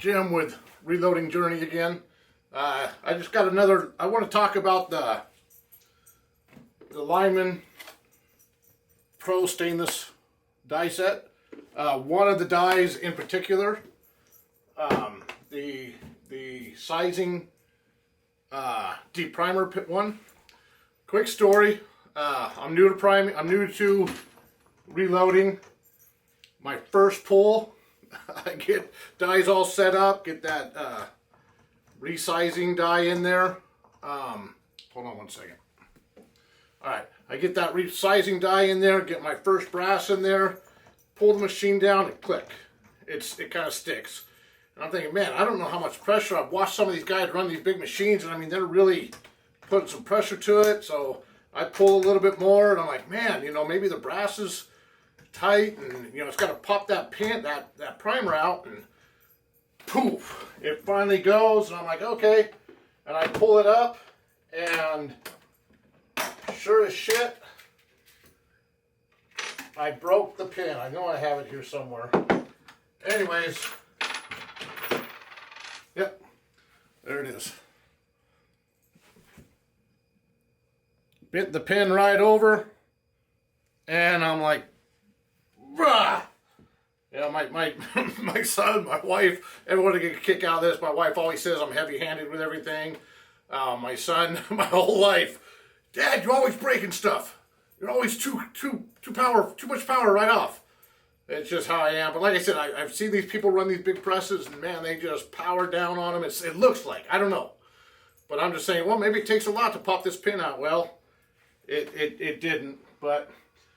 Jim with Reloading Journey again. I just got another, I want to talk about the Lyman Pro stainless die set. One of the dies in particular, the sizing deprimer pit one. Quick story, I'm new to priming, I'm new to reloading. My first pull, I get dies all set up, get that resizing die in there. Hold on one second. Alright, I get that resizing die in there, get my first brass in there, pull the machine down and click. It kind of sticks. And I'm thinking, man, I don't know how much pressure. I've watched some of these guys run these big machines and I mean, they're really putting some pressure to it. So I pull a little bit more and I'm like, man, you know, maybe the brass is tight and, you know, it's got to pop that pin, that primer out and poof, it finally goes and I'm like, okay. And I pull it up and sure as shit, I broke the pin. I know I have it here somewhere. Anyways, yep, there it is. Bit the pin right over, and I'm like, bruh. You know, my son, my wife, everyone get a kick out of this. My wife always says I'm heavy-handed with everything. My son, my whole life, Dad, you're always breaking stuff. You're always too much power right off. It's just how I am. But like I said, I've seen these people run these big presses, and man, they just power down on them. It looks like, I don't know. But I'm just saying, well, maybe it takes a lot to pop this pin out. Well, it didn't. But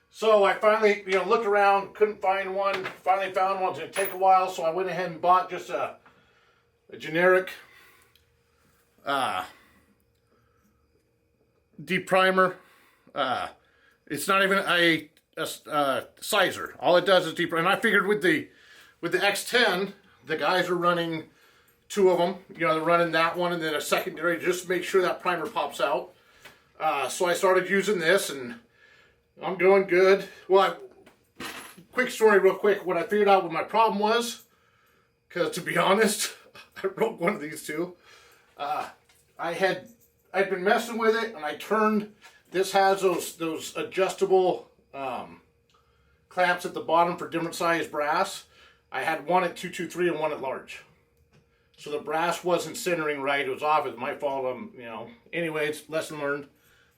so I finally, you know, looked around, couldn't find one. Finally found one. It's gonna take a while, so I went ahead and bought just a generic deprimer. It's not even a sizer. All it does is deprimer. And I figured with the X10, the guys are running two of them. You know, they're running that one and then a secondary just to make sure that primer pops out. So I started using this and I'm doing good. Well, quick story real quick. What I figured out what my problem was, because to be honest, I broke one of these two. I'd been messing with it and I turned, this has those adjustable clamps at the bottom for different size brass. I had one at 223 and one at large. So the brass wasn't centering right. It was off. It's my fault. You know. Anyways, lesson learned.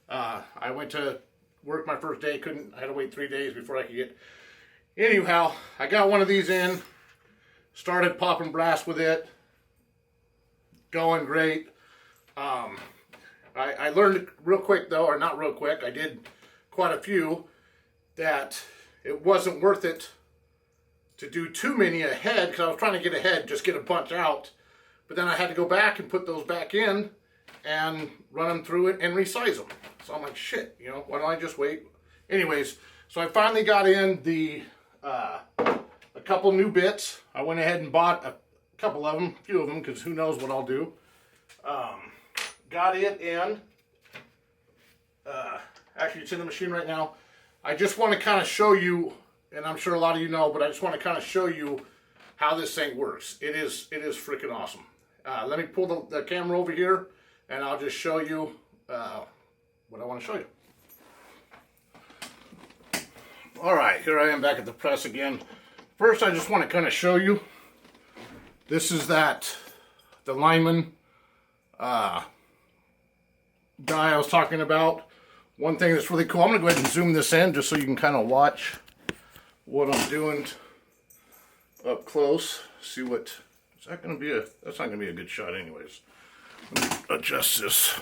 I went to work my first day. I had to wait 3 days before I could get. Anyhow, I got one of these in. Started popping brass with it. Going great. I learned real quick though, or not real quick. I did quite a few that it wasn't worth it to do too many ahead because I was trying to get ahead, just get a bunch out. But then I had to go back and put those back in and run them through it and resize them. So I'm like, shit, you know, why don't I just wait? Anyways, so I finally got in a couple new bits. I went ahead and bought a couple of them, a few of them, because who knows what I'll do. Got it in. Actually, it's in the machine right now. I just want to kind of show you, and I'm sure a lot of you know, but I just want to kind of show you how this thing works. It is freaking awesome. Let me pull the camera over here, and I'll just show you what I want to show you. All right, here I am back at the press again. First, I just want to kind of show you. This is the Lyman die I was talking about. One thing that's really cool, I'm going to go ahead and zoom this in just so you can kind of watch what I'm doing up close. See what, is that going to be that's not going to be a good shot anyways. Let me adjust this.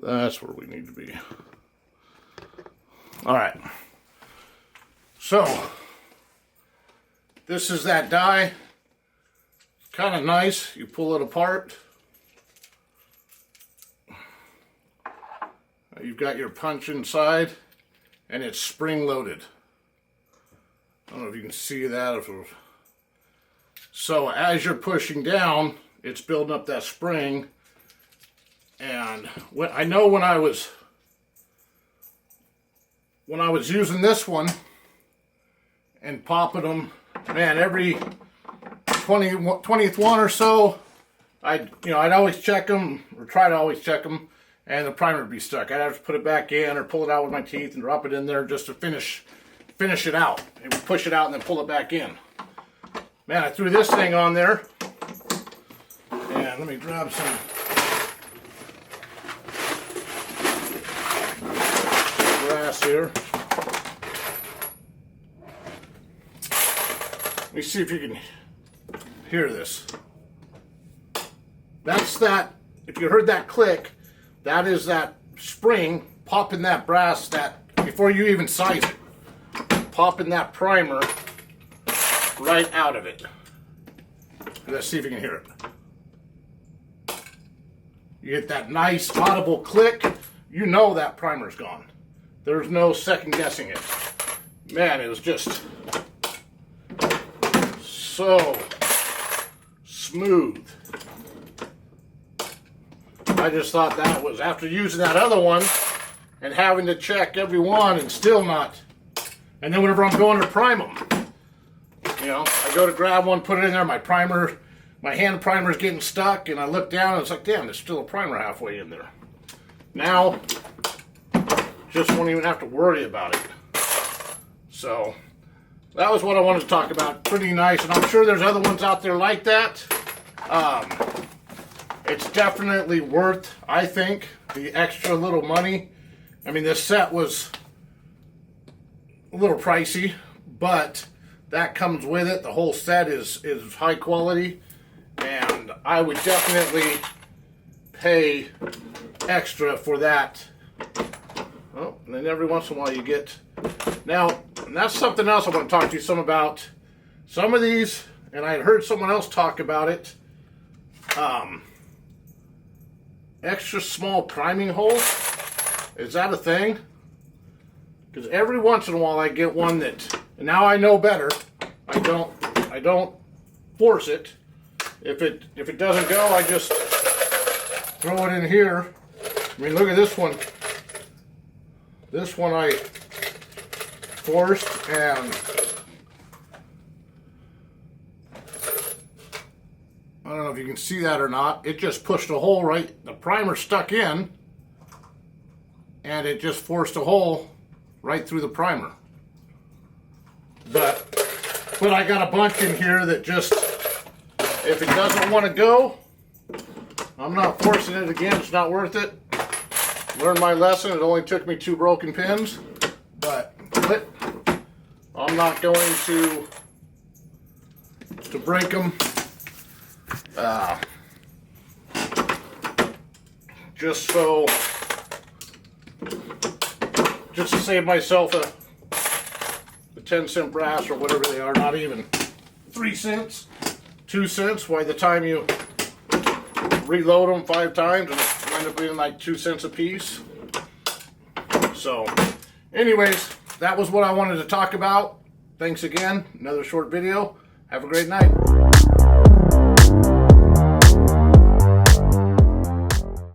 That's where we need to be. Alright. So, this is that die. It's kind of nice. You pull it apart. You've got your punch inside, and it's spring loaded. I don't know if you can see that. So as you're pushing down, it's building up that spring. And I know when I was using this one, and popping them. Man, every 20th one or so, I'd always check them, or try to always check them, and the primer would be stuck. I'd have to put it back in or pull it out with my teeth and drop it in there just to finish it out. It would push it out and then pull it back in. Man, I threw this thing on there, and let me grab some brass here. Let me see if you can hear this. That's that, if you heard that click, that is that spring popping that brass, that before you even size it, popping that primer right out of it. Let's see if you can hear it. You get that nice audible click, you know that primer's gone. There's no second guessing it. Man, it was just so smooth. I just thought that was, after using that other one and having to check every one and still not, and then whenever I'm going to prime them, you know, I go to grab one, put it in there, my primer, my hand primer is getting stuck, and I look down and it's like, damn, there's still a primer halfway in there. Now, just won't even have to worry about it. So, that was what I wanted to talk about. Pretty nice, and I'm sure there's other ones out there like that. It's definitely worth, I think, the extra little money. I mean, this set was a little pricey, but that comes with it. The whole set is high quality, and I would definitely pay extra for that. Oh, and then every once in a while you get... Now, and that's something else I want to talk to you some about. Some of these, and I had heard someone else talk about it, extra small priming holes. Is that a thing? Because every once in a while I get one that, and now I know better. I don't force it. If it doesn't go, I just throw it in here. I mean, look at this one. This one I forced, and I don't know if you can see that or not. It just pushed a hole right, the primer stuck in, and it just forced a hole right through the primer. But I got a bunch in here that just, if it doesn't want to go, I'm not forcing it again. It's not worth it. Learned my lesson. It only took me 2 broken pins, but I'm not going to break them. Just to save myself a 10-cent brass or whatever they are, not even 3 cents, 2 cents. By the time you reload them 5 times, and it end up being like 2 cents a piece. So, anyways, that was what I wanted to talk about. Thanks again. Another short video. Have a great night.